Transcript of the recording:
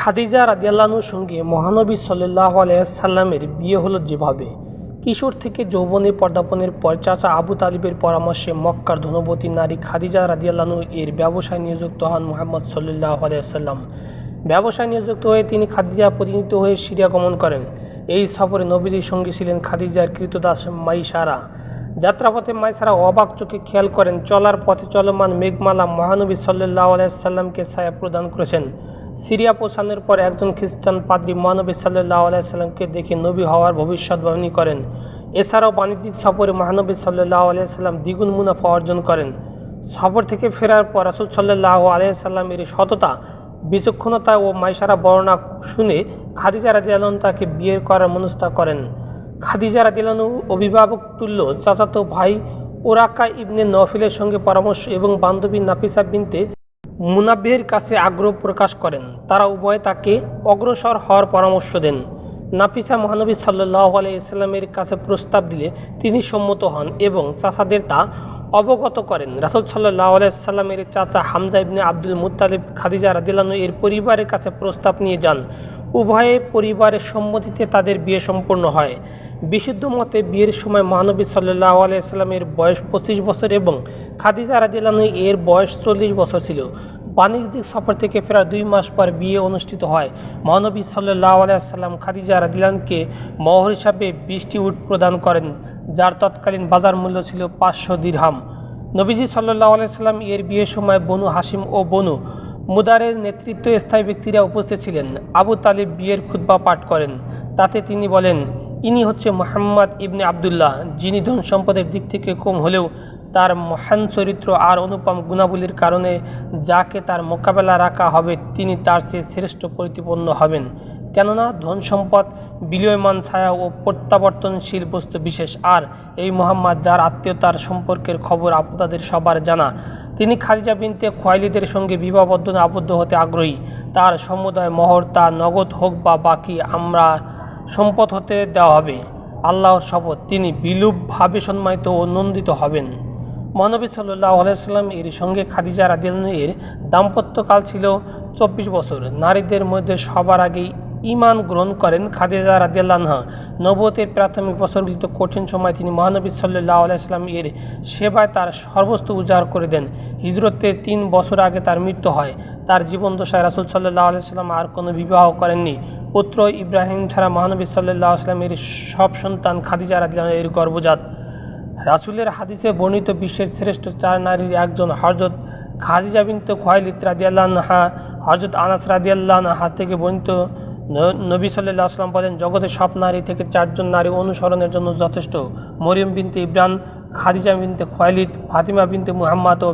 খাদিজা রাদিয়াল্লাহুর সঙ্গে মহানবী সাল্লাল্লাহু আলাইহি সাল্লামের বিয়ে হলো যেভাবে। কিশোর থেকে যৌবনে পদার্পণের পর চাচা আবু তালিবের পরামর্শে মক্কার ধনবতী নারী খাদিজা রাদিয়াল্লাহু এর ব্যবসায় নিযুক্ত হন মুহাম্মদ সাল্লাল্লাহু আলাইহি সাল্লাম। ব্যবসায় নিযুক্ত হয়ে তিনি খাদিজা প্রতিনিধিত্ব হয়ে সিরিয়া গমন করেন। এই সফরে নবীজির সঙ্গে ছিলেন খাদিজার কৃতদাস মাইসারা। যাত্রাপথে মাইসারা অবাক চোখে খেয়াল করেন চলার পথে চলমান মেঘমালা মহানবী সাল্লাল্লাহু আলাইহি সাল্লামকে ছায়া প্রদান করেছেন। সিরিয়া পৌঁছানোর পর একজন খ্রিস্টান পাদ্রী মহানবী সাল্লাল্লাহু আলাইহি সাল্লামকে দেখে নবী হওয়ার ভবিষ্যদ্বাণী করেন। এছাড়াও বাণিজ্যিক সফরে মহানবী সাল্লাল্লাহু আলাইহি সাল্লাম দ্বিগুণ মুনাফা অর্জন করেন। সফর থেকে ফেরার পর রাসূল সাল্লাল্লাহু আলাইহি সাল্লামের সততা, বিচক্ষণতা ও মাইসারা বর্ণনা শুনে খাদিজা রাদিয়াল্লাহু তাকে বিয়ে করার মনস্থ করেন। খাদিজা রাদিয়াল্লাহু অভিভাবক তুল্য চাচাতো ভাই ওরাকা ইবনে নফিলের সঙ্গে পরামর্শ এবং বান্ধবী নাফিসা বিনতে মুনাব্বিহের কাছে আগ্রহ প্রকাশ করেন। তারা উভয়ে তাকে অগ্রসর হওয়ার পরামর্শ দেন। নাফিসা মহানবী সাল্লাল্লাহু আলাইহি সাল্লামের কাছে প্রস্তাব দিলে তিনি সম্মত হন এবং চাচাদের তা অবগত করেন। রাসূল সাল্লাল্লাহু আলাইহি সাল্লামের চাচা হামজা ইবনে আব্দুল মুত্তালিব খাদিজা রাদিয়াল্লাহু এর পরিবারের কাছে প্রস্তাব নিয়ে যান। উভয়ে পরিবারের সম্মতিতে তাদের বিয়ে সম্পন্ন হয়। বিশুদ্ধ মতে বিয়ের সময় মহানবী সাল্লাল্লাহু আলাইহি সাল্লামের বয়স 25 বছর এবং খাদিজা রাদিয়াল্লাহু এর বয়স 40 বছর ছিল। বাণিজ্যিক সফর থেকে ফেরার 2 মাস পর বিয়ে অনুষ্ঠিত হয়। মহানবী সাল্লাল্লাহু আলাইহি সাল্লাম খাদিজা রাদিয়াল্লাহুকে মহর হিসাবে 20টি উট প্রদান করেন, যার তৎকালীন বাজার মূল্য ছিল 500 দিরহাম। নবীজি সাল্লাল্লাহু আলাইহি সাল্লাম এর বিয়ের সময় বনু হাশিম ও বনু মুদারের নেতৃত্বে স্থায়ী ব্যক্তিরা উপস্থিত ছিলেন। আবু তালিব বিয়ের খুতবা পাঠ করেন। তাতে তিনি বলেন, ইনি হচ্ছে মুহাম্মদ ইবনে আবদুল্লাহ, যিনি ধন সম্পদের দিক থেকে কম হলেও তার মহান চরিত্র আর অনুপম গুণাবলীর কারণে যাকে তার মোকাবেলা রাখা হবে তিনি তার চেয়ে শ্রেষ্ঠ প্রতিপন্ন হবেন। কেননা ধন সম্পদ বিলীয়মান ছায়া ও প্রত্যাবর্তনশীল বস্তু বিশেষ, আর এই মুহাম্মদ যার আত্মীয়তার সম্পর্কের খবর আপনাদের সবার জানা। তিনি খাদিজা বিনতে খুয়াইলিদের সঙ্গে বিবাহ বন্ধনে আবদ্ধ হতে আগ্রহী। তার সমুদায় মহর তা নগদ হোক বা বাকি আমরা সম্পদ হতে দেওয়া হবে। আল্লাহর শপথ, তিনি বিলুপভাবে সম্মানিত ও নন্দিত হবেন। মহানবী সাল্লাল্লাহু আলাইহি সাল্লাম এর সঙ্গে খাদিজা রাদিয়াল্লাহু এর দাম্পত্যকাল ছিল 24 বছর। নারীদের মধ্যে সবার আগেই ঈমান গ্রহণ করেন খাদিজা রাদিয়াল্লাহু আনহা। নবুয়তের প্রাথমিক বছরগুলিতে কঠিন সময় তিনি মহানবী সাল্লাল্লাহু আলাইহি সাল্লাম এর সেবায় তার সর্বস্ব উজাড় করে দেন। হিজরতের 3 বছর আগে তার মৃত্যু হয়। তার জীবদ্দশায় রাসূল সাল্লাল্লাহু আলাইহি সাল্লাম আর কোনো বিবাহ করেননি। পুত্র ইব্রাহিম ছাড়া মহানবী সাল্লাল্লাহু আলাইহি সাল্লাম এর সব সন্তান খাদিজা রাদিয়াল্লাহু এর গর্ভজাত। রাসূলের হাদিসে বর্ণিত বিশ্বের শ্রেষ্ঠ 4 নারীর একজন হযরত খাদিজা বিনতে খুয়াইলিদ রাদিয়াল্লাহু আনহা। হযরত আনাস রাদিয়াল্লাহু আনহা থেকে বর্ণিত, নবী সাল্লাল্লাহু আলাইহি ওয়াসাল্লাম বলেন, জগতের সব নারী থেকে 4 জন নারী অনুসরণের জন্য যথেষ্ট: মরিয়ম বিনতে ইমরান, খাদিজা বিনতে খুয়াইলিদ, ফাতিমা বিনতে মুহাম্মদ ও